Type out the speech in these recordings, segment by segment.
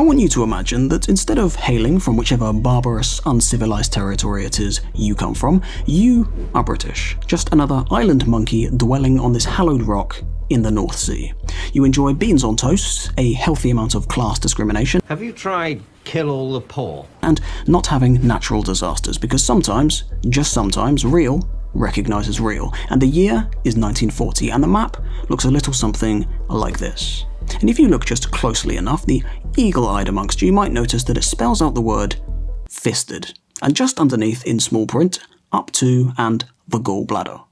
want you to imagine that instead of hailing from whichever barbarous, uncivilized territory it is you come from, you are British, just another island monkey dwelling on this hallowed rock in the North Sea. You enjoy beans on toast, a healthy amount of class discrimination. Have you tried kill all the poor? And not having natural disasters, because sometimes, just sometimes, real recognizes real. And the year is 1940, and the map looks a little something like this. And if you look just closely enough, the eagle-eyed amongst you might notice that it spells out the word fisted, and just underneath in small print, up to and the gallbladder.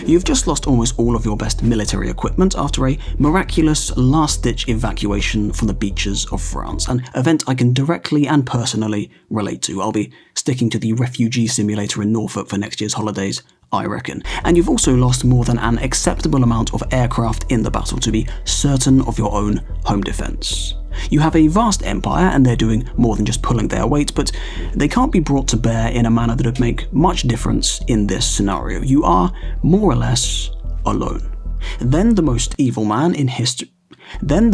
You've just lost almost all of your best military equipment after a miraculous last-ditch evacuation from the beaches of France, an event I can directly and personally relate to. I'll be sticking to the refugee simulator in Norfolk for next year's holidays, I reckon. And you've also lost more than an acceptable amount of aircraft in the battle to be certain of your own home defense. You have a vast empire and they're doing more than just pulling their weight, but they can't be brought to bear in a manner that would make much difference in this scenario. You are, more or less, alone. Then the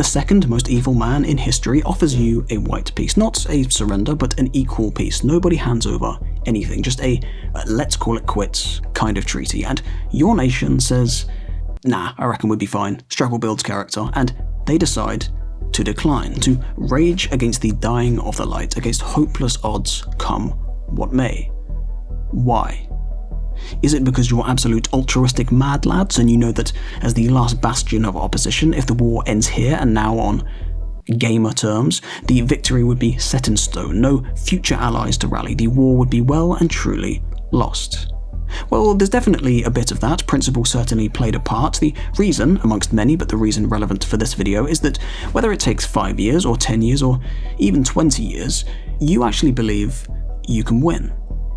second most evil man in history offers you a white peace. Not a surrender, but an equal peace. Nobody hands over anything, just a let's call it quits kind of treaty. And your nation says, nah, I reckon we'd be fine. Struggle builds character. And they decide to decline, to rage against the dying of the light, against hopeless odds come what may. Why? Is it because you're absolute altruistic mad lads and you know that as the last bastion of opposition, if the war ends here and now on gamer terms, the victory would be set in stone, no future allies to rally, the war would be well and truly lost? Well, there's definitely a bit of that. Principle certainly played a part. The reason, amongst many, but the reason relevant for this video, is that whether it takes 5 years or 10 years or even 20 years, you actually believe you can win.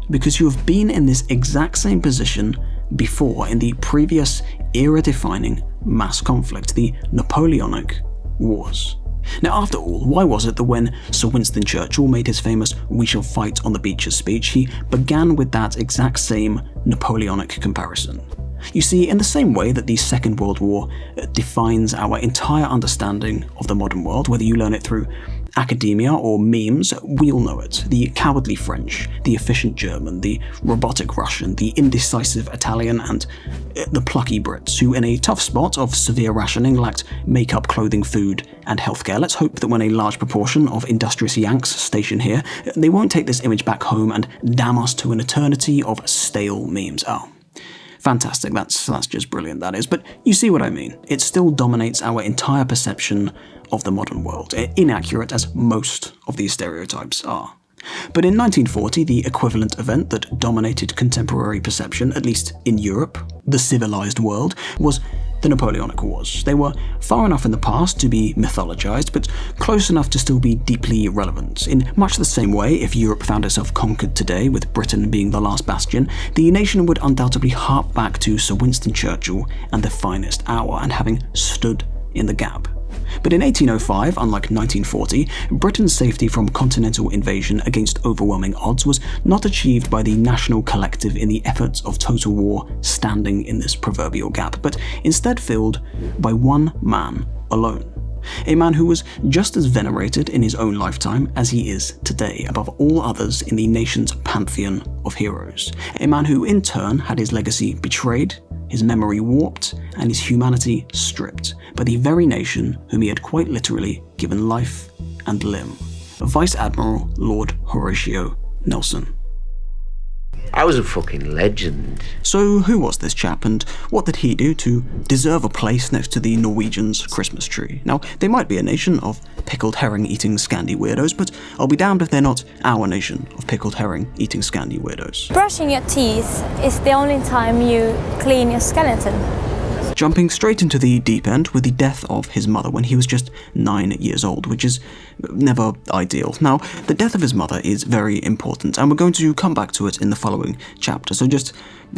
Because you have been in this exact same position before in the previous era-defining mass conflict, the Napoleonic Wars. Now, after all, why was it that when Sir Winston Churchill made his famous "We shall fight on the beaches" speech, he began with that exact same Napoleonic comparison? You see, in the same way that the Second World War defines our entire understanding of the modern world, whether you learn it through academia or memes, we all know it. The cowardly French, the efficient German, the robotic Russian, the indecisive Italian, and the plucky Brits, who in a tough spot of severe rationing lacked makeup, clothing, food, and healthcare. Let's hope that when a large proportion of industrious Yanks station here, they won't take this image back home and damn us to an eternity of stale memes. Oh. Fantastic, that's just brilliant, that is. But you see what I mean. It still dominates our entire perception of the modern world, inaccurate as most of these stereotypes are. But in 1940, the equivalent event that dominated contemporary perception, at least in Europe, the civilized world, was the Napoleonic Wars. They were far enough in the past to be mythologized, but close enough to still be deeply relevant. In much the same way, if Europe found itself conquered today, with Britain being the last bastion, the nation would undoubtedly harp back to Sir Winston Churchill and the finest hour, and having stood in the gap. But in 1805, unlike 1940, Britain's safety from continental invasion against overwhelming odds was not achieved by the national collective in the efforts of total war standing in this proverbial gap, but instead filled by one man alone. A man who was just as venerated in his own lifetime as he is today, above all others in the nation's pantheon of heroes. A man who in turn had his legacy betrayed, his memory warped, and his humanity stripped by the very nation whom he had quite literally given life and limb. Vice Admiral Lord Horatio Nelson. I was a fucking legend. So who was this chap, and what did he do to deserve a place next to the Norwegians' Christmas tree? Now, they might be a nation of pickled herring-eating Scandi weirdos, but I'll be damned if they're not our nation of pickled herring-eating Scandi weirdos. Brushing your teeth is the only time you clean your skeleton. Jumping straight into the deep end with the death of his mother when he was just 9 years old, which is never ideal. Now, the death of his mother is very important, and we're going to come back to it in the following chapter, so just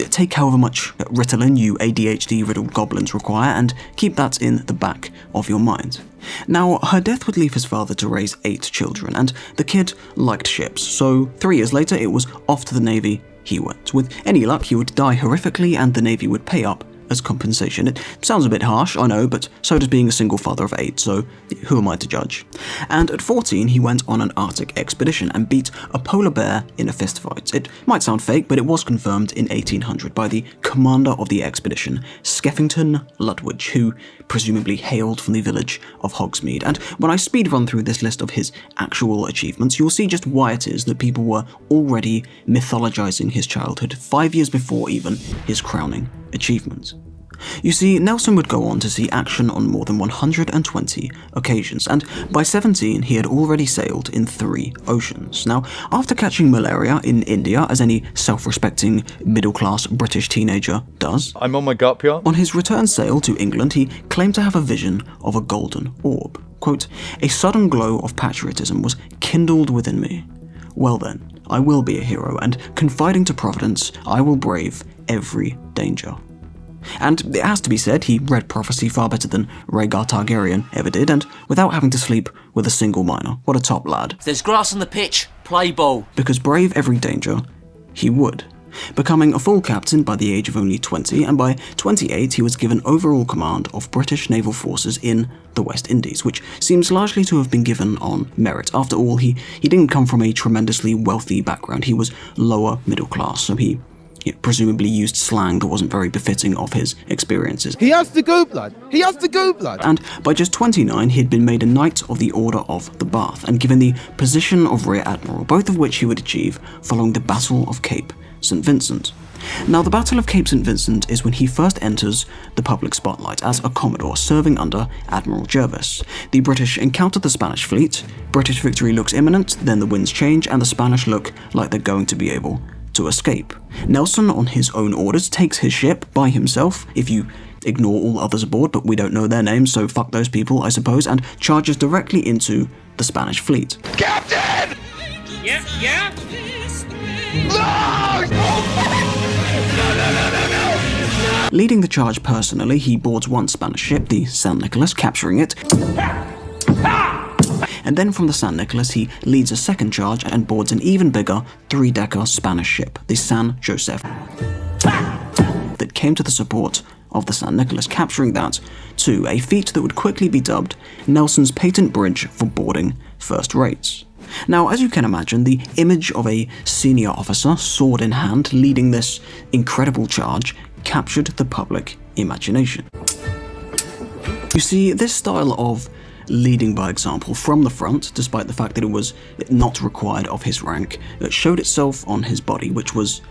take however much Ritalin you ADHD-riddled goblins require and keep that in the back of your mind. Now, her death would leave his father to raise 8 children, and the kid liked ships, so 3 years later it was off to the Navy he went. With any luck, he would die horrifically and the Navy would pay up as compensation. It sounds a bit harsh, I know, but so does being a single father of 8, so who am I to judge? And at 14, he went on an Arctic expedition and beat a polar bear in a fistfight. It might sound fake, but it was confirmed in 1800 by the commander of the expedition, Skeffington Ludwig, who presumably hailed from the village of Hogsmeade. And when I speed run through this list of his actual achievements, you'll see just why it is that people were already mythologizing his childhood 5 years before even his crowning achievement. You see, Nelson would go on to see action on more than 120 occasions, and by 17 he had already sailed in 3 oceans. Now, after catching malaria in India, as any self-respecting middle-class British teenager does, I'm on my gut, Pierre. On his return sail to England, he claimed to have a vision of a golden orb. Quote, "A sudden glow of patriotism was kindled within me. Well then, I will be a hero, and confiding to Providence, I will brave every danger." And it has to be said, he read prophecy far better than Rhaegar Targaryen ever did, and without having to sleep with a single miner. What a top lad. If there's grass on the pitch, play ball. Because brave every danger, he would. Becoming a full captain by the age of only 20, and by 28 he was given overall command of British naval forces in the West Indies, which seems largely to have been given on merit. After all, he didn't come from a tremendously wealthy background. He was lower middle class, so he presumably used slang that wasn't very befitting of his experiences. He has to go, blood. He has to go, blood. And by just 29, he had been made a Knight of the Order of the Bath and given the position of Rear Admiral, both of which he would achieve following the Battle of Cape St. Vincent. Now, the Battle of Cape St. Vincent is when he first enters the public spotlight as a Commodore serving under Admiral Jervis. The British encounter the Spanish fleet, British victory looks imminent, then the winds change and the Spanish look like they're going to be able to escape. Nelson, on his own orders, takes his ship by himself, if you ignore all others aboard, but we don't know their names, so fuck those people, I suppose, and charges directly into the Spanish fleet. Captain! Yeah? No! Leading the charge personally, he boards one Spanish ship, the San Nicolas, capturing it. And then from the San Nicolas, he leads a second charge and boards an even bigger 3-decker Spanish ship, the San Josef, that came to the support of the San Nicolas, capturing that too, a feat that would quickly be dubbed Nelson's patent bridge for boarding first rates. Now, as you can imagine, the image of a senior officer, sword in hand, leading this incredible charge captured the public imagination. You see, this style of leading by example from the front, despite the fact that it was not required of his rank, showed itself on his body, which was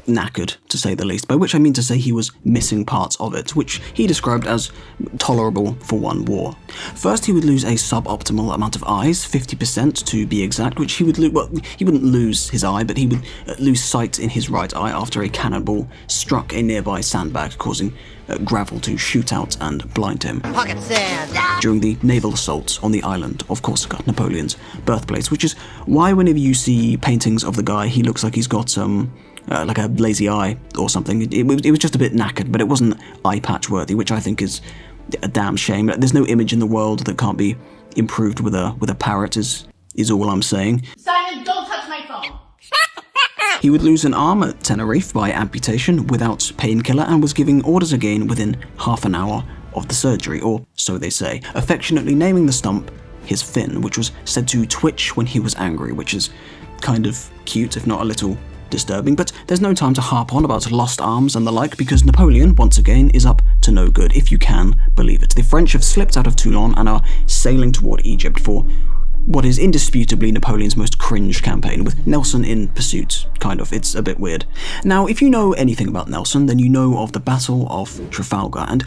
knackered, to say the least, by which I mean to say he was missing parts of it, which he described as tolerable for one war. First, he would lose a suboptimal amount of eyes, 50% to be exact, which he would lose, well, he wouldn't lose his eye, but he would lose sight in his right eye after a cannonball struck a nearby sandbag, causing gravel to shoot out and blind him. Pocket sand. During the naval assaults on the island of Corsica, Napoleon's birthplace, which is why whenever you see paintings of the guy, he looks like he's got like a lazy eye or something. It was just a bit knackered, but it wasn't eye patch worthy, which I think is a damn shame. There's no image in the world that can't be improved with a parrot, is all I'm saying. Simon, don't touch my phone. He would lose an arm at Tenerife by amputation without painkiller and was giving orders again within half an hour of the surgery, or so they say, affectionately naming the stump his fin, which was said to twitch when he was angry, which is kind of cute, if not a little disturbing, but there's no time to harp on about lost arms and the like, because Napoleon, once again, is up to no good, if you can believe it. The French have slipped out of Toulon and are sailing toward Egypt for what is indisputably Napoleon's most cringe campaign, with Nelson in pursuit, kind of. It's a bit weird. Now, if you know anything about Nelson, then you know of the Battle of Trafalgar, and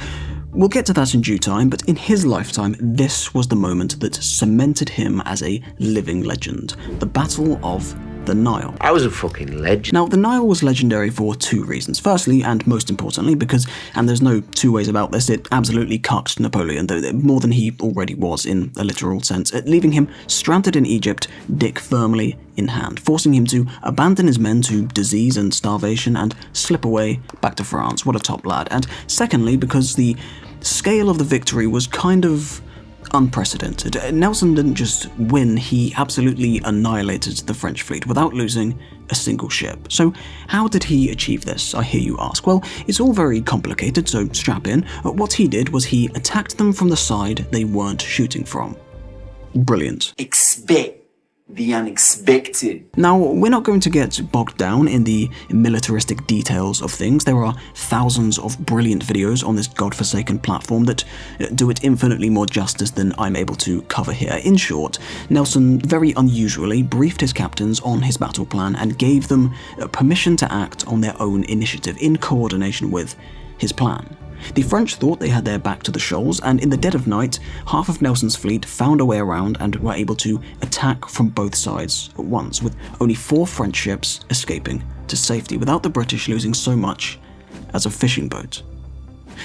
we'll get to that in due time, but in his lifetime, this was the moment that cemented him as a living legend. The Battle of the Nile. I was a fucking legend. Now, the Nile was legendary for 2 reasons. Firstly, and most importantly, because, and there's no 2 ways about this, it absolutely cucked Napoleon, though more than he already was in a literal sense, leaving him stranded in Egypt, dick firmly in hand, forcing him to abandon his men to disease and starvation and slip away back to France. What a top lad. And secondly, because the scale of the victory was kind of unprecedented. Nelson didn't just win, he absolutely annihilated the French fleet without losing a single ship. So how did he achieve this, I hear you ask? Well, it's all very complicated, so strap in. What he did was he attacked them from the side they weren't shooting from. Brilliant. Expect the unexpected. Now, we're not going to get bogged down in the militaristic details of things. There are thousands of brilliant videos on this godforsaken platform that do it infinitely more justice than I'm able to cover here. In short, Nelson very unusually briefed his captains on his battle plan and gave them permission to act on their own initiative in coordination with his plan. The French thought they had their back to the shoals, and in the dead of night, half of Nelson's fleet found a way around and were able to attack from both sides at once, with only 4 French ships escaping to safety without the British losing so much as a fishing boat.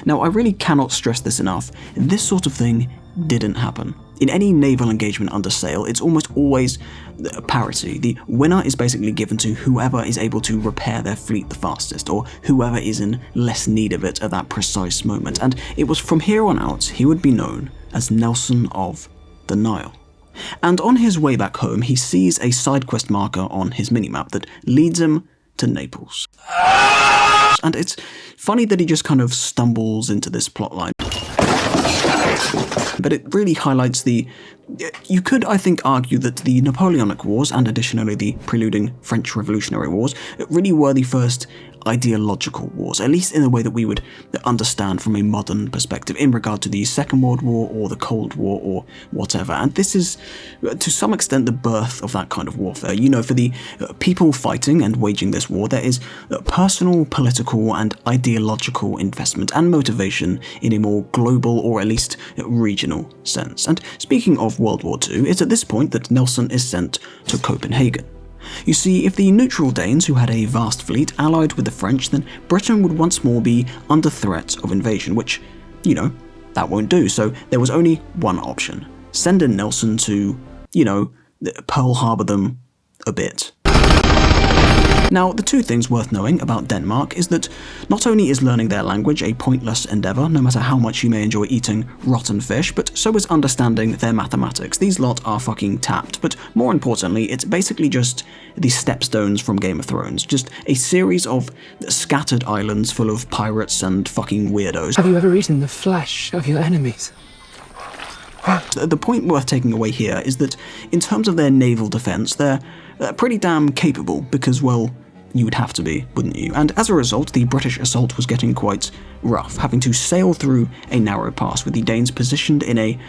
Now, I really cannot stress this enough, this sort of thing didn't happen. In any naval engagement under sail, it's almost always a parity. The winner is basically given to whoever is able to repair their fleet the fastest, or whoever is in less need of it at that precise moment. And it was from here on out he would be known as Nelson of the Nile. And on his way back home, he sees a side quest marker on his minimap that leads him to Naples. And it's funny that he just kind of stumbles into this plotline. But it really highlights you could, I think, argue that the Napoleonic Wars, and additionally the preluding French Revolutionary Wars, really were the first ideological wars, at least in the way that we would understand from a modern perspective in regard to the Second World War or the Cold War or whatever. And this is, to some extent, the birth of that kind of warfare. You know, for the people fighting and waging this war, there is personal, political, and ideological investment and motivation in a more global or at least regional sense. And speaking of World War II, it's at this point that Nelson is sent to Copenhagen. You see, if the neutral Danes, who had a vast fleet, allied with the French, then Britain would once more be under threat of invasion, which, you know, that won't do. So there was only one option. Send in Nelson to, you know, Pearl Harbor them a bit. Now, the two things worth knowing about Denmark is that not only is learning their language a pointless endeavour, no matter how much you may enjoy eating rotten fish, but so is understanding their mathematics. These lot are fucking tapped, but more importantly, it's basically just the stepstones from Game of Thrones, just a series of scattered islands full of pirates and fucking weirdos. Have you ever eaten the flesh of your enemies? The point worth taking away here is that in terms of their naval defence, they're pretty damn capable because, well, you would have to be, wouldn't you? And as a result, the British assault was getting quite rough, having to sail through a narrow pass with the Danes positioned in a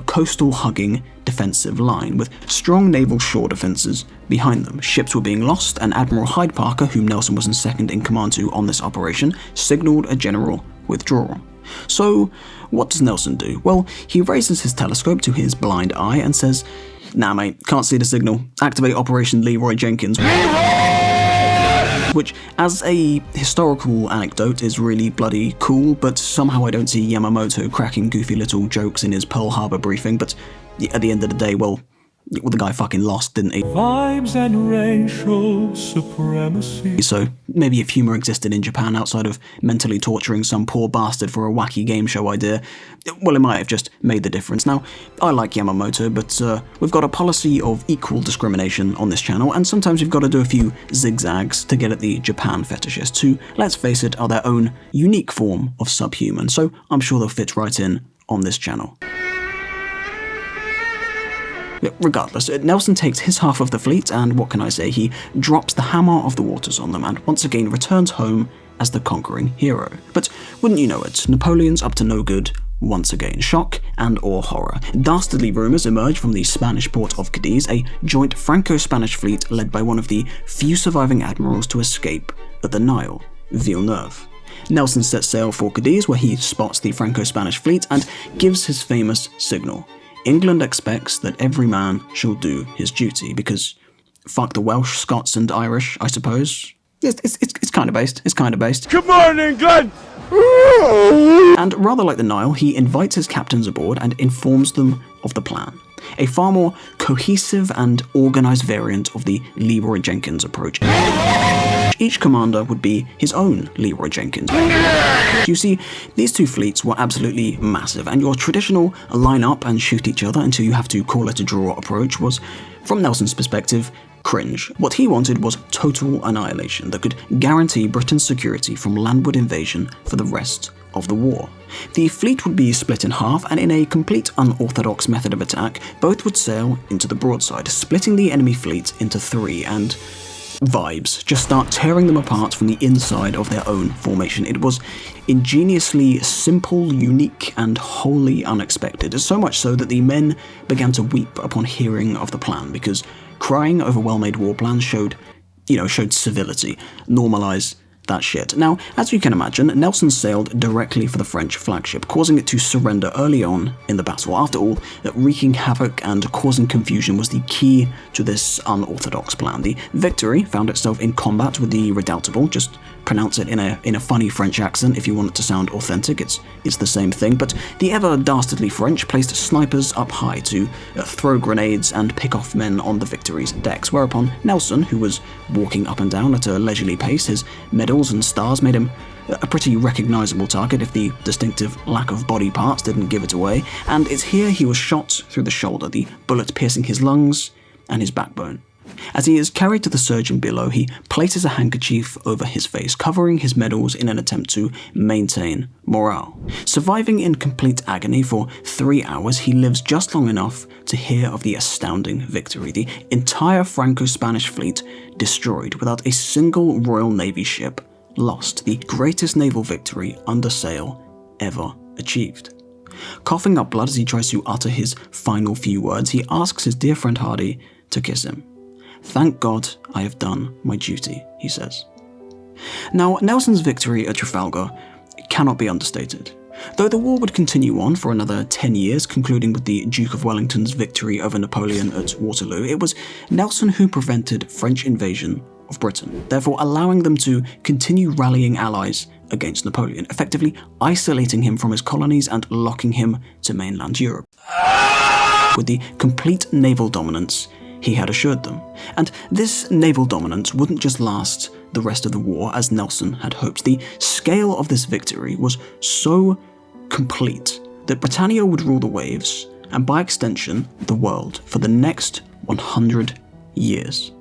coastal-hugging defensive line with strong naval shore defences behind them. Ships were being lost, and Admiral Hyde Parker, whom Nelson was in second in command to on this operation, signalled a general withdrawal. So, what does Nelson do? Well, he raises his telescope to his blind eye and says, "Nah mate, can't see the signal. Activate Operation Leroy Jenkins." Which, as a historical anecdote, is really bloody cool, but somehow I don't see Yamamoto cracking goofy little jokes in his Pearl Harbor briefing, but at the end of the day, well, the guy fucking lost, didn't he? Vibes and racial supremacy. So, maybe if humour existed in Japan outside of mentally torturing some poor bastard for a wacky game show idea, well, it might have just made the difference. Now, I like Yamamoto, but we've got a policy of equal discrimination on this channel, and sometimes we've got to do a few zigzags to get at the Japan fetishists, who, let's face it, are their own unique form of subhuman, so I'm sure they'll fit right in on this channel. Regardless, Nelson takes his half of the fleet, and what can I say, he drops the hammer of the waters on them and once again returns home as the conquering hero. But wouldn't you know it, Napoleon's up to no good once again. Shock and or horror. Dastardly rumours emerge from the Spanish port of Cadiz, a joint Franco-Spanish fleet led by one of the few surviving admirals to escape at the Nile, Villeneuve. Nelson sets sail for Cadiz, where he spots the Franco-Spanish fleet and gives his famous signal. England expects that every man shall do his duty, because fuck the Welsh, Scots and Irish, I suppose. It's kind of based. It's kind of based. Come on, England! And rather like the Nile, he invites his captains aboard and informs them of the plan. a far more cohesive and organized variant of the Leroy Jenkins approach. Each commander would be his own Leroy Jenkins. You see, these two fleets were absolutely massive, and your traditional line up and shoot each other until you have to call it a draw approach was, from Nelson's perspective, cringe. What he wanted was total annihilation that could guarantee Britain's security from landward invasion for the rest of the war. The fleet would be split in half, and in a complete unorthodox method of attack, both would sail into the broadside, splitting the enemy fleet into three, and vibes just start tearing them apart from the inside of their own formation. It was ingeniously simple, unique, and wholly unexpected, so much so that the men began to weep upon hearing of the plan, because crying over well-made war plans showed civility, normalized that shit. Now, as you can imagine, Nelson sailed directly for the French flagship, causing it to surrender early on in the battle. After all, wreaking havoc and causing confusion was the key to this unorthodox plan. The Victory found itself in combat with the Redoubtable. Just pronounce it in a funny French accent if you want it to sound authentic. It's the same thing, but the ever dastardly French placed snipers up high to throw grenades and pick off men on the Victory's decks, whereupon Nelson, who was walking up and down at a leisurely pace, his medals and stars made him a pretty recognizable target if the distinctive lack of body parts didn't give it away, and it's here he was shot through the shoulder, the bullet piercing his lungs and his backbone. As he is carried to the surgeon below, he places a handkerchief over his face, covering his medals in an attempt to maintain morale. Surviving in complete agony for 3 hours, he lives just long enough to hear of the astounding victory. The entire Franco-Spanish fleet destroyed, without a single Royal Navy ship lost. The greatest naval victory under sail ever achieved. Coughing up blood as he tries to utter his final few words, he asks his dear friend Hardy to kiss him. "Thank God I have done my duty," he says. Now, Nelson's victory at Trafalgar cannot be understated. Though the war would continue on for another 10 years, concluding with the Duke of Wellington's victory over Napoleon at Waterloo, it was Nelson who prevented French invasion of Britain, therefore allowing them to continue rallying allies against Napoleon, effectively isolating him from his colonies and locking him to mainland Europe. With the complete naval dominance he had assured them. And this naval dominance wouldn't just last the rest of the war as Nelson had hoped. The scale of this victory was so complete that Britannia would rule the waves, and by extension, the world, for the next 100 years.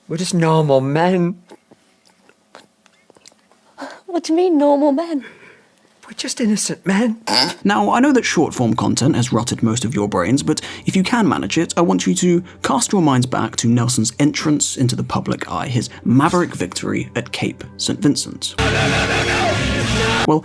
We're just normal men. What do you mean, normal men? We're just innocent men. Now, I know that short-form content has rotted most of your brains, but if you can manage it, I want you to cast your minds back to Nelson's entrance into the public eye, his maverick victory at Cape St. Vincent. Well,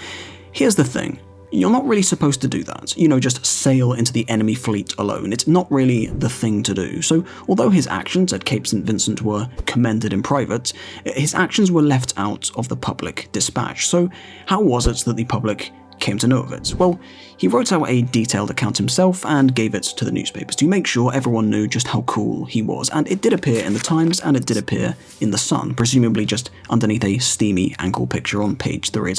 here's the thing. You're not really supposed to do that. Just sail into the enemy fleet alone. It's not really the thing to do. So, although his actions at Cape St. Vincent were commended in private, his actions were left out of the public dispatch. So, how was it that the public came to know of it? Well, he wrote out a detailed account himself and gave it to the newspapers to make sure everyone knew just how cool he was, and it did appear in the Times and it did appear in the Sun, presumably just underneath a steamy ankle picture on page 3.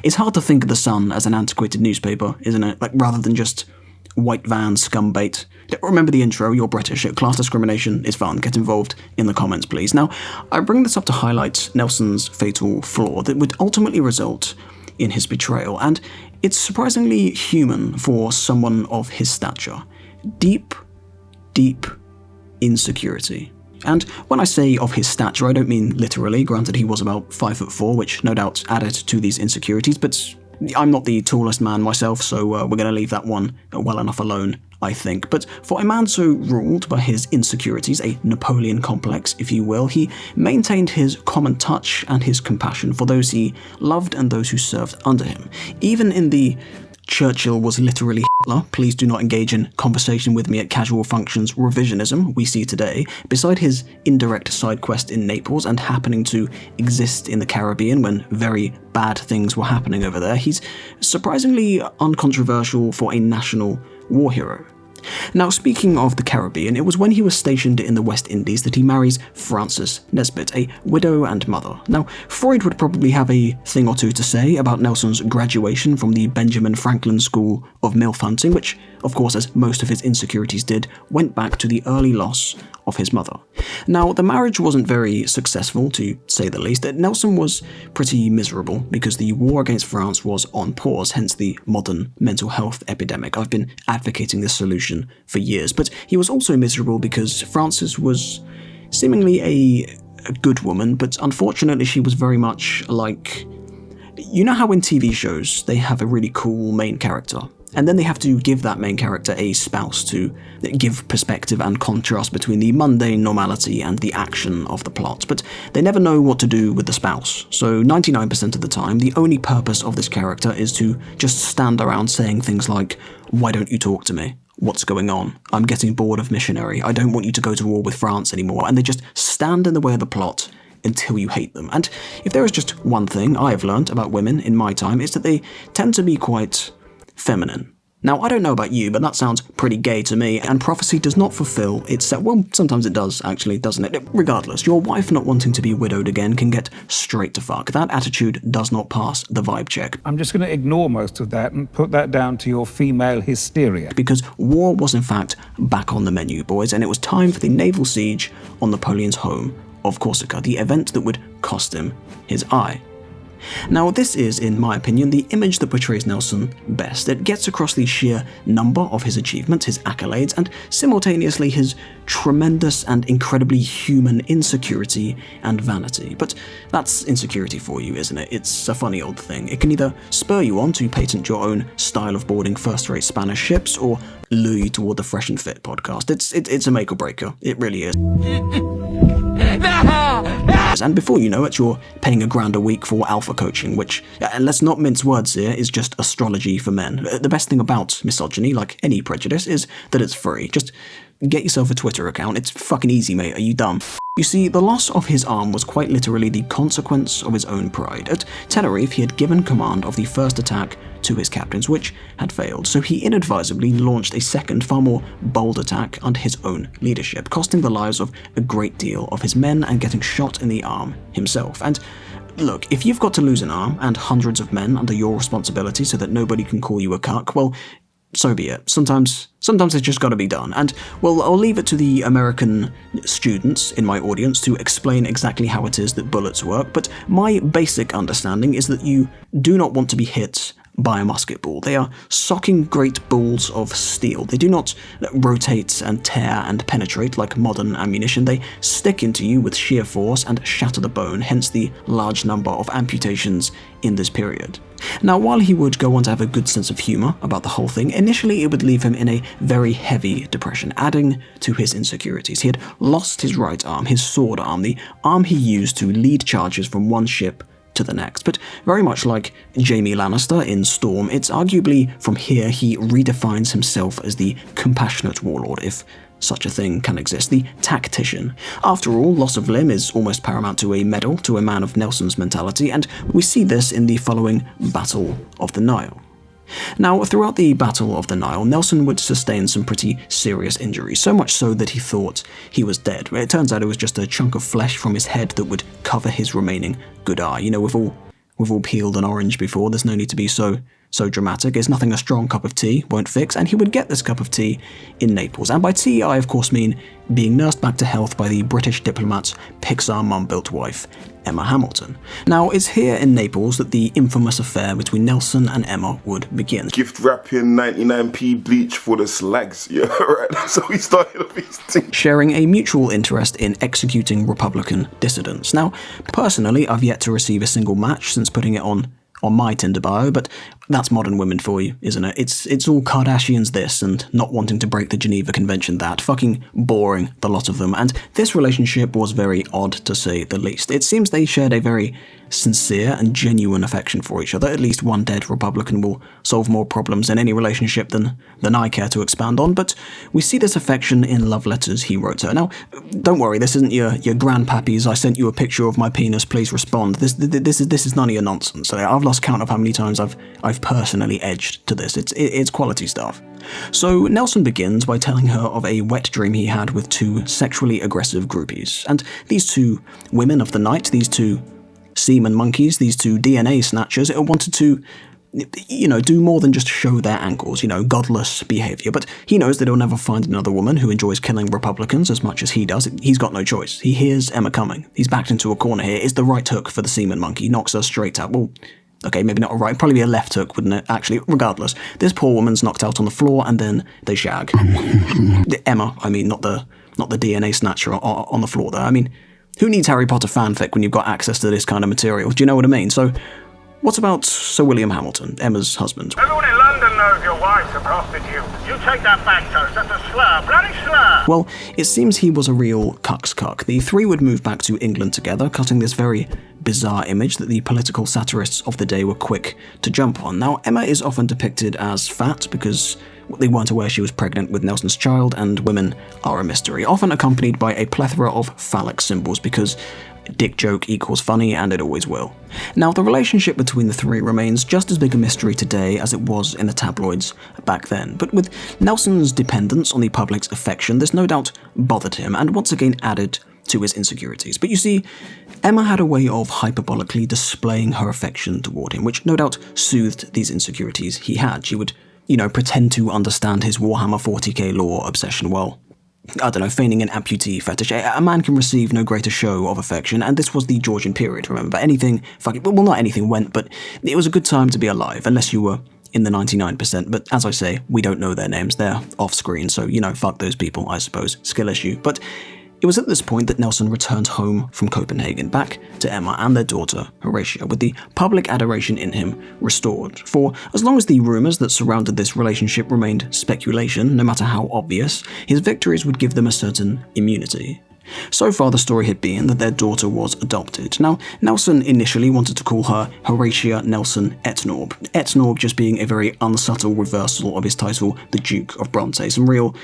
It's hard to think of the Sun as an antiquated newspaper, isn't it? Rather than just white van scumbait. Remember the intro, you're British, class discrimination is fun, get involved in the comments please. Now, I bring this up to highlight Nelson's fatal flaw that would ultimately result in his betrayal, and it's surprisingly human for someone of his stature. Deep insecurity. And when I say of his stature, I don't mean literally. Granted, he was about 5'4", which no doubt added to these insecurities, but I'm not the tallest man myself, so we're going to leave that one well enough alone, I think. But for a man so ruled by his insecurities, a Napoleon complex, if you will, he maintained his common touch and his compassion for those he loved and those who served under him. Even in the Churchill was literally Hitler, please do not engage in conversation with me at casual functions revisionism we see today, beside his indirect side quest in Naples and happening to exist in the Caribbean when very bad things were happening over there, he's surprisingly uncontroversial for a national war hero. Now, speaking of the Caribbean, it was when he was stationed in the West Indies that he marries Frances Nesbit, a widow and mother. Now, Freud would probably have a thing or two to say about Nelson's graduation from the Benjamin Franklin School of MILF hunting, which, of course, as most of his insecurities did, went back to the early loss of his mother. Now, the marriage wasn't very successful, to say the least. Nelson was pretty miserable because the war against France was on pause, hence the modern mental health epidemic. I've been advocating this solution for years, but he was also miserable because Frances was seemingly a good woman, but unfortunately she was very much like... You know how in TV shows they have a really cool main character, and then they have to give that main character a spouse to give perspective and contrast between the mundane normality and the action of the plot, but they never know what to do with the spouse. So 99% of the time, the only purpose of this character is to just stand around saying things like, "Why don't you talk to me? What's going on? I'm getting bored of missionary. I don't want you to go to war with France anymore." And they just stand in the way of the plot until you hate them. And if there is just one thing I have learned about women in my time, it's that they tend to be quite feminine. Now, I don't know about you, but that sounds pretty gay to me, and prophecy does not fulfill itself. Well, sometimes it does, actually, doesn't it? Regardless, your wife not wanting to be widowed again can get straight to fuck. That attitude does not pass the vibe check. I'm just going to ignore most of that and put that down to your female hysteria. Because war was in fact back on the menu, boys, and it was time for the naval siege on Napoleon's home of Corsica, the event that would cost him his eye. Now, this is, in my opinion, the image that portrays Nelson best. It gets across the sheer number of his achievements, his accolades, and simultaneously his tremendous and incredibly human insecurity and vanity. But that's insecurity for you, isn't it? It's a funny old thing. It can either spur you on to patent your own style of boarding first-rate Spanish ships, or lure you toward the Fresh and Fit podcast. It's a make or breaker. It really is. And before you know it, you're paying $1,000 a week for alpha coaching, which, and let's not mince words here, is just astrology for men. The best thing about misogyny, like any prejudice, is that it's free. Just get yourself a Twitter account. It's fucking easy, mate. Are you dumb? You see, the loss of his arm was quite literally the consequence of his own pride. At Tenerife, he had given command of the first attack to his captains, which had failed, so he inadvisably launched a second, far more bold attack under his own leadership, costing the lives of a great deal of his men and getting shot in the arm himself. And look, if you've got to lose an arm and hundreds of men under your responsibility so that nobody can call you a cuck, well, so be it. Sometimes it's just got to be done. And, well, I'll leave it to the American students in my audience to explain exactly how it is that bullets work, but my basic understanding is that you do not want to be hit by a musket ball. They are socking great balls of steel. They do not rotate and tear and penetrate like modern ammunition. They stick into you with sheer force and shatter the bone, hence the large number of amputations in this period. Now, while he would go on to have a good sense of humour about the whole thing, initially it would leave him in a very heavy depression, adding to his insecurities. He had lost his right arm, his sword arm, the arm he used to lead charges from one ship to the next. But very much like Jaime Lannister in Storm, it's arguably from here he redefines himself as the compassionate warlord, if such a thing can exist, the tactician. After all, loss of limb is almost paramount to a medal to a man of Nelson's mentality, and we see this in the following Battle of the Nile. Now, throughout the Battle of the Nile, Nelson would sustain some pretty serious injuries, so much so that he thought he was dead. It turns out it was just a chunk of flesh from his head that would cover his remaining good eye. You know, we've all peeled an orange before, there's no need to be so dramatic. It's nothing a strong cup of tea won't fix, and he would get this cup of tea in Naples. And by tea, I of course mean being nursed back to health by the British diplomat's Pixar mum-built wife, Emma Hamilton. Now, it's here in Naples that the infamous affair between Nelson and Emma would begin. Gift wrapping, 99p bleach for the slags, yeah, right? So we started off these things. Sharing a mutual interest in executing Republican dissidents. Now, personally, I've yet to receive a single match since putting it on my Tinder bio, but that's modern women for you, isn't it? It's all Kardashians this, and not wanting to break the Geneva Convention that. Fucking boring, the lot of them. And this relationship was very odd, to say the least. It seems they shared a very sincere and genuine affection for each other. At least one dead Republican will solve more problems in any relationship than I care to expand on, but we see this affection in love letters he wrote her. Now, don't worry, this isn't your grandpappy's "I sent you a picture of my penis, please respond." This is none of your nonsense. I've lost count of how many times I've personally edged to this. It's quality stuff. So Nelson begins by telling her of a wet dream he had with two sexually aggressive groupies, and these two women of the night, these two semen monkeys, these two DNA snatchers, wanted to, do more than just show their ankles, godless behavior. But he knows that he'll never find another woman who enjoys killing Republicans as much as he does. He's got no choice. He hears Emma coming. He's backed into a corner here. It's the right hook for the semen monkey, knocks her straight out. Well, okay, maybe not a right, probably be a left hook, wouldn't it? Actually, regardless, this poor woman's knocked out on the floor and then they shag. Emma, I mean, not the DNA snatcher on the floor, though. I mean, who needs Harry Potter fanfic when you've got access to this kind of material? Do you know what I mean? So, what about Sir William Hamilton, Emma's husband? Everyone in London knows your wife's a prostitute. You take that back, Toast. That's a slur. Bloody slur. Well, it seems he was a real cuck. The three would move back to England together, cutting this very bizarre image that the political satirists of the day were quick to jump on. Now, Emma is often depicted as fat because they weren't aware she was pregnant with Nelson's child, and women are a mystery, often accompanied by a plethora of phallic symbols because dick joke equals funny, and it always will. Now, the relationship between the three remains just as big a mystery today as it was in the tabloids back then, but with Nelson's dependence on the public's affection, this no doubt bothered him, and once again added to his insecurities. But you see, Emma had a way of hyperbolically displaying her affection toward him, which no doubt soothed these insecurities he had. She would, pretend to understand his Warhammer 40k lore obsession well. I don't know, feigning an amputee fetish. A man can receive no greater show of affection, and this was the Georgian period, remember? Anything not anything went, but it was a good time to be alive, unless you were in the 99%, but as I say, we don't know their names, they're off-screen, so, fuck those people, I suppose. Skill issue. But it was at this point that Nelson returned home from Copenhagen, back to Emma and their daughter, Horatio, with the public adoration in him restored. For as long as the rumours that surrounded this relationship remained speculation, no matter how obvious, his victories would give them a certain immunity. So far, the story had been that their daughter was adopted. Now, Nelson initially wanted to call her Horatio Nelson Etnorb. Etnorb just being a very unsubtle reversal of his title, the Duke of Bronte. Some real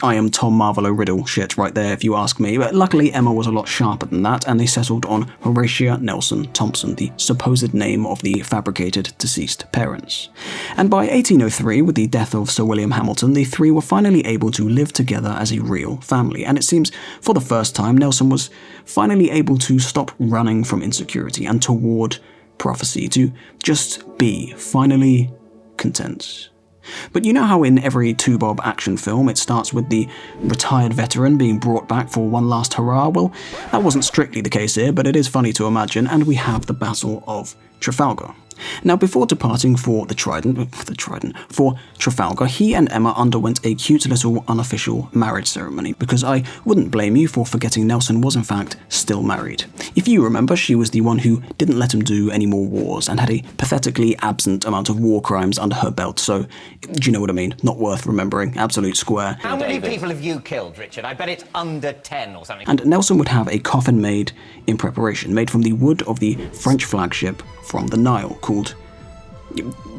I am Tom Marvolo riddle shit right there, if you ask me. But luckily, Emma was a lot sharper than that, and they settled on Horatio Nelson Thompson, the supposed name of the fabricated deceased parents. And by 1803, with the death of Sir William Hamilton, the three were finally able to live together as a real family. And it seems, for the first time, Nelson was finally able to stop running from insecurity and toward prophecy, to just be finally content. But you know how in every two-bob action film it starts with the retired veteran being brought back for one last hurrah? Well, that wasn't strictly the case here, but it is funny to imagine, and we have the Battle of Trafalgar. Now, before departing for for Trafalgar, he and Emma underwent a cute little unofficial marriage ceremony, because I wouldn't blame you for forgetting Nelson was in fact still married. If you remember, she was the one who didn't let him do any more wars and had a pathetically absent amount of war crimes under her belt, so do you know what I mean? Not worth remembering, absolute square. How many people have you killed, Richard? I bet it's under 10 or something. And Nelson would have a coffin made in preparation, made from the wood of the French flagship from the Nile, called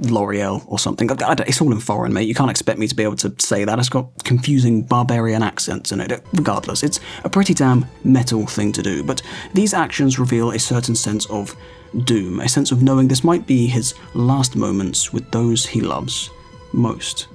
L'Oreal or something. It's all in foreign, mate. You can't expect me to be able to say that. It's got confusing barbarian accents in it. Regardless, it's a pretty damn metal thing to do. But these actions reveal a certain sense of doom, a sense of knowing this might be his last moments with those he loves most.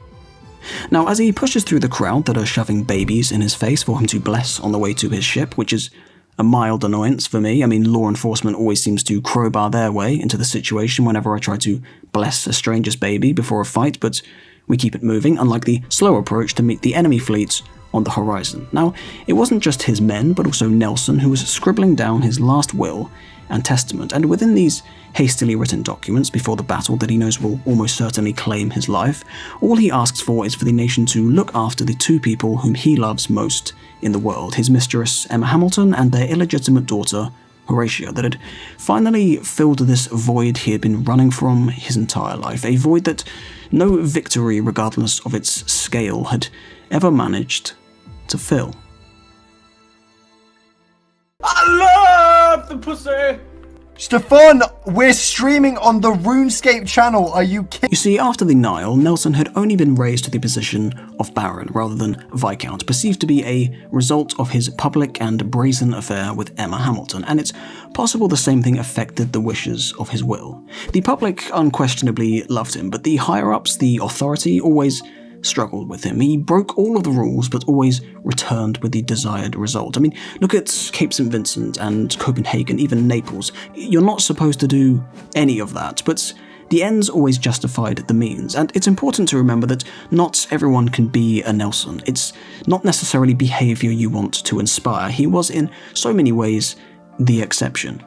Now, as he pushes through the crowd that are shoving babies in his face for him to bless on the way to his ship, which is a mild annoyance for me. I mean, law enforcement always seems to crowbar their way into the situation whenever I try to bless a stranger's baby before a fight, but we keep it moving, unlike the slow approach to meet the enemy fleets on the horizon. Now, it wasn't just his men, but also Nelson, who was scribbling down his last will and testament, and within these hastily written documents before the battle that he knows will almost certainly claim his life, all he asks for is for the nation to look after the two people whom he loves most in the world, his mistress Emma Hamilton and their illegitimate daughter Horatio, that had finally filled this void he had been running from his entire life, a void that no victory, regardless of its scale, had ever managed to fill. I love the pussy! Stefan, we're streaming on the RuneScape channel. Are you kidding? You see, after the Nile, Nelson had only been raised to the position of Baron rather than Viscount, perceived to be a result of his public and brazen affair with Emma Hamilton, and it's possible the same thing affected the wishes of his will. The public unquestionably loved him, but the higher-ups, the authority, always struggled with him. He broke all of the rules, but always returned with the desired result. I mean, look at Cape St. Vincent and Copenhagen, even Naples. You're not supposed to do any of that, but the ends always justified the means, and it's important to remember that not everyone can be a Nelson. It's not necessarily behavior you want to inspire. He was in so many ways the exception.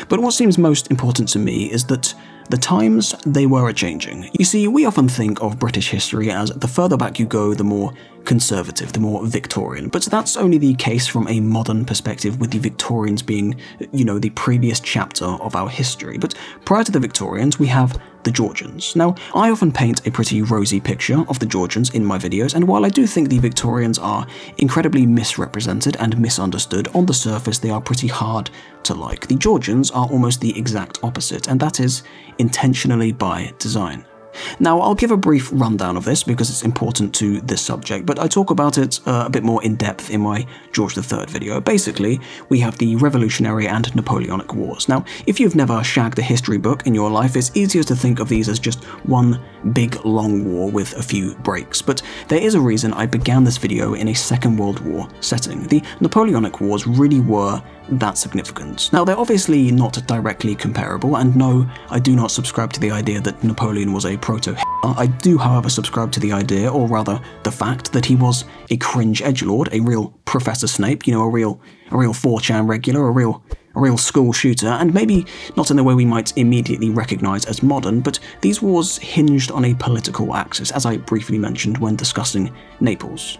But what seems most important to me is that the times, they were a-changing. You see, we often think of British history as the further back you go, the more conservative, the more Victorian, but that's only the case from a modern perspective, with the Victorians being, the previous chapter of our history. But prior to the Victorians, we have the Georgians. Now, I often paint a pretty rosy picture of the Georgians in my videos, and while I do think the Victorians are incredibly misrepresented and misunderstood, on the surface they are pretty hard to like. The Georgians are almost the exact opposite, and that is intentionally by design. Now, I'll give a brief rundown of this because it's important to this subject, but I talk about it a bit more in depth in my George III video. Basically, we have the Revolutionary and Napoleonic Wars. Now, if you've never shagged a history book in your life, it's easier to think of these as just one big long war with a few breaks, but there is a reason I began this video in a Second World War setting. The Napoleonic Wars really were that significant. Now, they're obviously not directly comparable, and no, I do not subscribe to the idea that Napoleon was a proto-Hitler. I do, however, subscribe to the idea, or rather the fact, that he was a cringe edgelord, a real Professor Snape, a real 4chan regular, a real school shooter, and maybe not in the way we might immediately recognise as modern, but these wars hinged on a political axis, as I briefly mentioned when discussing Naples.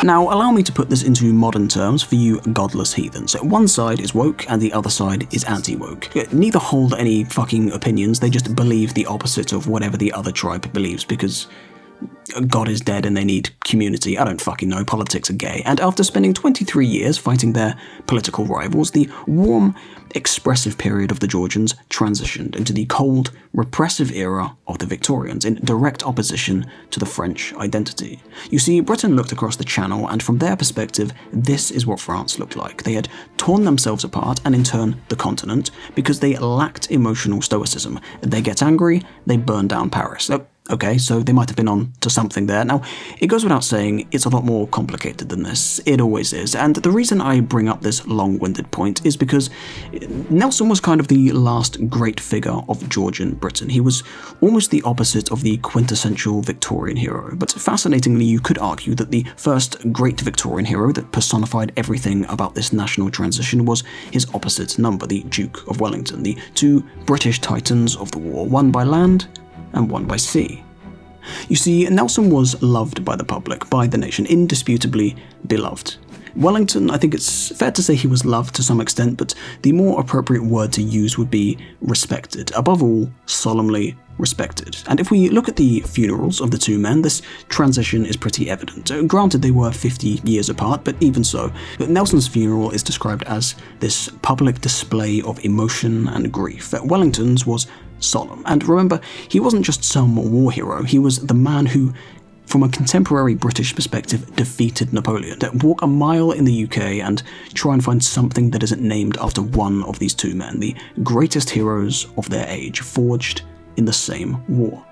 Now, allow me to put this into modern terms for you godless heathens. One side is woke and the other side is anti-woke. Neither hold any fucking opinions, they just believe the opposite of whatever the other tribe believes because God is dead and they need community. I don't fucking know, politics are gay. And after spending 23 years fighting their political rivals, the warm, expressive period of the Georgians transitioned into the cold, repressive era of the Victorians, in direct opposition to the French identity. You see, Britain looked across the Channel, and from their perspective, this is what France looked like. They had torn themselves apart, and in turn, the continent, because they lacked emotional stoicism. They get angry, they burn down Paris. Okay, so they might have been on to something there. Now, it goes without saying, it's a lot more complicated than this. It always is. And the reason I bring up this long-winded point is because Nelson was kind of the last great figure of Georgian Britain. He was almost the opposite of the quintessential Victorian hero. But fascinatingly, you could argue that the first great Victorian hero that personified everything about this national transition was his opposite number, the Duke of Wellington, the two British titans of the war, one by land and one by sea. You see, Nelson was loved by the public, by the nation, indisputably beloved. Wellington, I think it's fair to say he was loved to some extent, but the more appropriate word to use would be respected. Above all, solemnly respected. And if we look at the funerals of the two men, this transition is pretty evident. Granted, they were 50 years apart, but even so, Nelson's funeral is described as this public display of emotion and grief. Wellington's was solemn. And remember, he wasn't just some war hero, he was the man who, from a contemporary British perspective, defeated Napoleon. Walk a mile in the UK and try and find something that isn't named after one of these two men, the greatest heroes of their age, forged in the same war.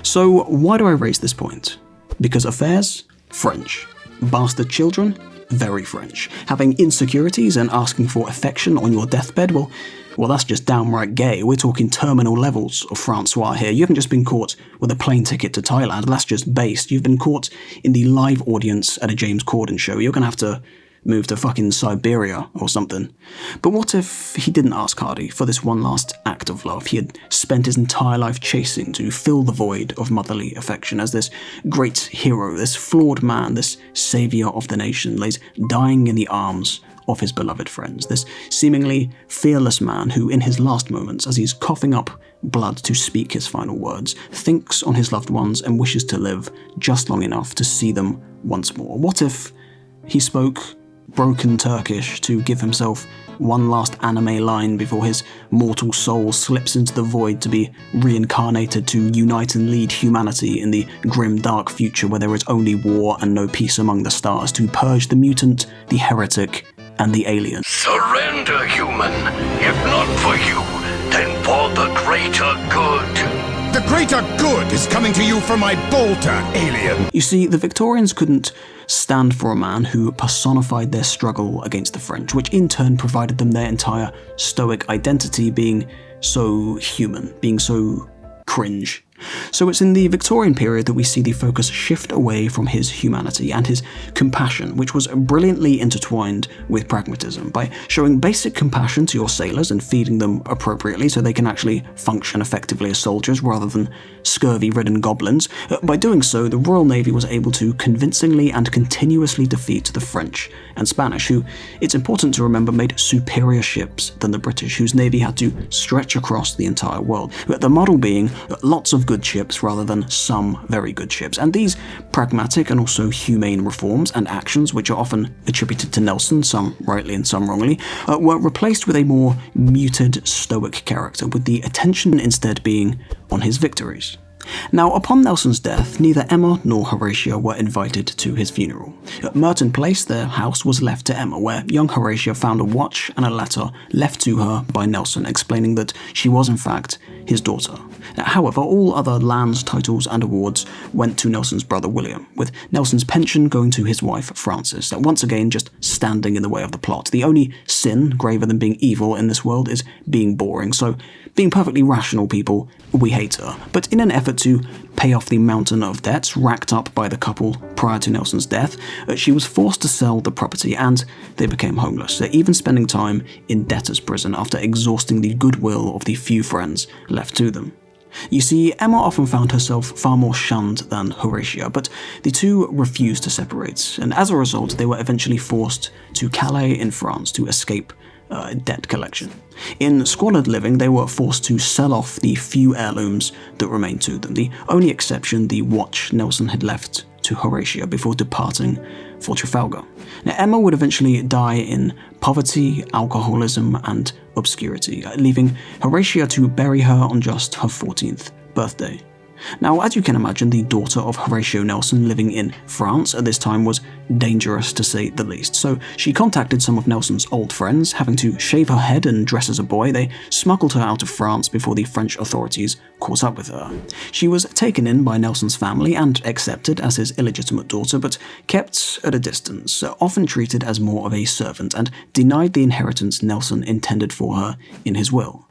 So why do I raise this point? Because affairs? French. Bastard children? Very French. Having insecurities and asking for affection on your deathbed? Well, that's just downright gay. We're talking terminal levels of Francois here. You haven't just been caught with a plane ticket to Thailand. That's just based. You've been caught in the live audience at a James Corden show. You're gonna have to move to fucking Siberia or something. But what if he didn't ask Hardy for this one last act of love? He had spent his entire life chasing to fill the void of motherly affection as this great hero, this flawed man, this saviour of the nation, lays dying in the arms of his beloved friends, this seemingly fearless man who, in his last moments, as he's coughing up blood to speak his final words, thinks on his loved ones and wishes to live just long enough to see them once more. What if he spoke broken Turkish to give himself one last anime line before his mortal soul slips into the void to be reincarnated to unite and lead humanity in the grim dark future where there is only war and no peace among the stars, to purge the mutant, the heretic, and the alien. Surrender, human. If not for you, then for the greater good. The greater good is coming to you from my bolter, alien. You see, the Victorians couldn't stand for a man who personified their struggle against the French, which in turn provided them their entire stoic identity, being so human, being so cringe. So it's in the Victorian period that we see the focus shift away from his humanity and his compassion, which was brilliantly intertwined with pragmatism, by showing basic compassion to your sailors and feeding them appropriately so they can actually function effectively as soldiers rather than scurvy-ridden goblins. By doing so, the Royal Navy was able to convincingly and continuously defeat the French and Spanish, who, it's important to remember, made superior ships than the British, whose navy had to stretch across the entire world. The model being lots of good ships rather than some very good ships. And these pragmatic and also humane reforms and actions, which are often attributed to Nelson, some rightly and some wrongly, were replaced with a more muted, stoic character, with the attention instead being on his victories. Now, upon Nelson's death, neither Emma nor Horatio were invited to his funeral. At Merton Place, their house was left to Emma, where young Horatio found a watch and a letter left to her by Nelson, explaining that she was in fact his daughter. However, all other lands, titles, and awards went to Nelson's brother William, with Nelson's pension going to his wife Frances, once again just standing in the way of the plot. The only sin graver than being evil in this world is being boring, so being perfectly rational people, we hate her. But in an effort to pay off the mountain of debts racked up by the couple prior to Nelson's death, she was forced to sell the property and they became homeless, even spending time in debtor's prison after exhausting the goodwill of the few friends left to them. You see, Emma often found herself far more shunned than Horatio, but the two refused to separate, and as a result they were eventually forced to Calais in France to escape debt collection. In squalid living, they were forced to sell off the few heirlooms that remained to them, the only exception the watch Nelson had left to Horatio before departing for Trafalgar. Now, Emma would eventually die in poverty, alcoholism, and obscurity, leaving Horatio to bury her on just her 14th birthday. Now, as you can imagine, the daughter of Horatio Nelson living in France at this time was dangerous to say the least, so she contacted some of Nelson's old friends. Having to shave her head and dress as a boy, they smuggled her out of France before the French authorities caught up with her. She was taken in by Nelson's family and accepted as his illegitimate daughter, but kept at a distance, often treated as more of a servant, and denied the inheritance Nelson intended for her in his will.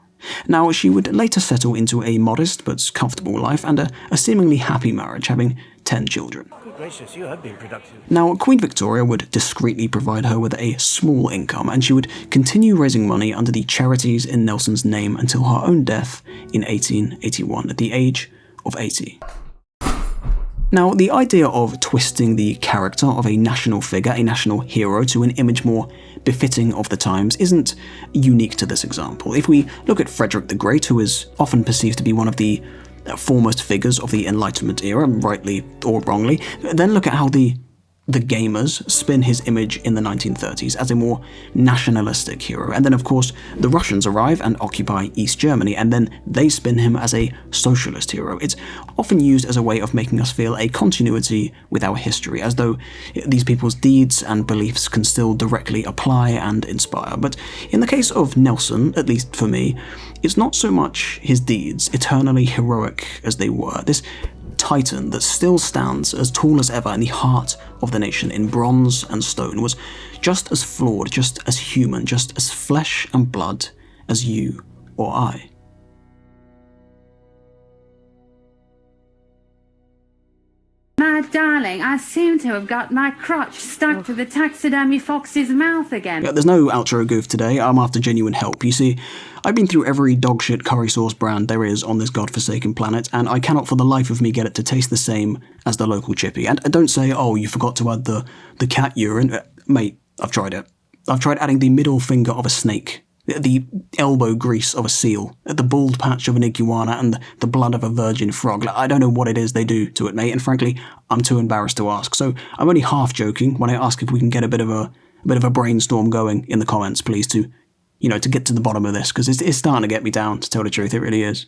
Now, she would later settle into a modest but comfortable life and a seemingly happy marriage, having 10 children. Good gracious, you have been productive. Now, Queen Victoria would discreetly provide her with a small income, and she would continue raising money under the charities in Nelson's name until her own death in 1881 at the age of 80. Now, the idea of twisting the character of a national figure, a national hero, to an image more befitting of the times isn't unique to this example. If we look at Frederick the Great, who is often perceived to be one of the foremost figures of the Enlightenment era, rightly or wrongly, then look at how the gamers spin his image in the 1930s as a more nationalistic hero. And then, of course, the Russians arrive and occupy East Germany, and then they spin him as a socialist hero. It's often used as a way of making us feel a continuity with our history, as though these people's deeds and beliefs can still directly apply and inspire. But in the case of Nelson, at least for me, it's not so much his deeds, eternally heroic as they were. This Titan that still stands as tall as ever in the heart of the nation in bronze and stone was just as flawed, just as human, just as flesh and blood as you or I. My darling, I seem to have got my crotch stuck to the taxidermy fox's mouth again. There's no outro goof today, I'm after genuine help. You see, I've been through every dogshit curry sauce brand there is on this godforsaken planet, and I cannot for the life of me get it to taste the same as the local chippy. And don't say, oh, you forgot to add the cat urine. Mate, I've tried it. I've tried adding the middle finger of a snake, the elbow grease of a seal, the bald patch of an iguana, and the blood of a virgin frog. I don't know what it is they do to it, mate, and frankly, I'm too embarrassed to ask. So I'm only half joking when I ask if we can get a bit of a a bit of a brainstorm going in the comments, please, to, you know, to get to the bottom of this, because it's starting to get me down, to tell the truth, it really is.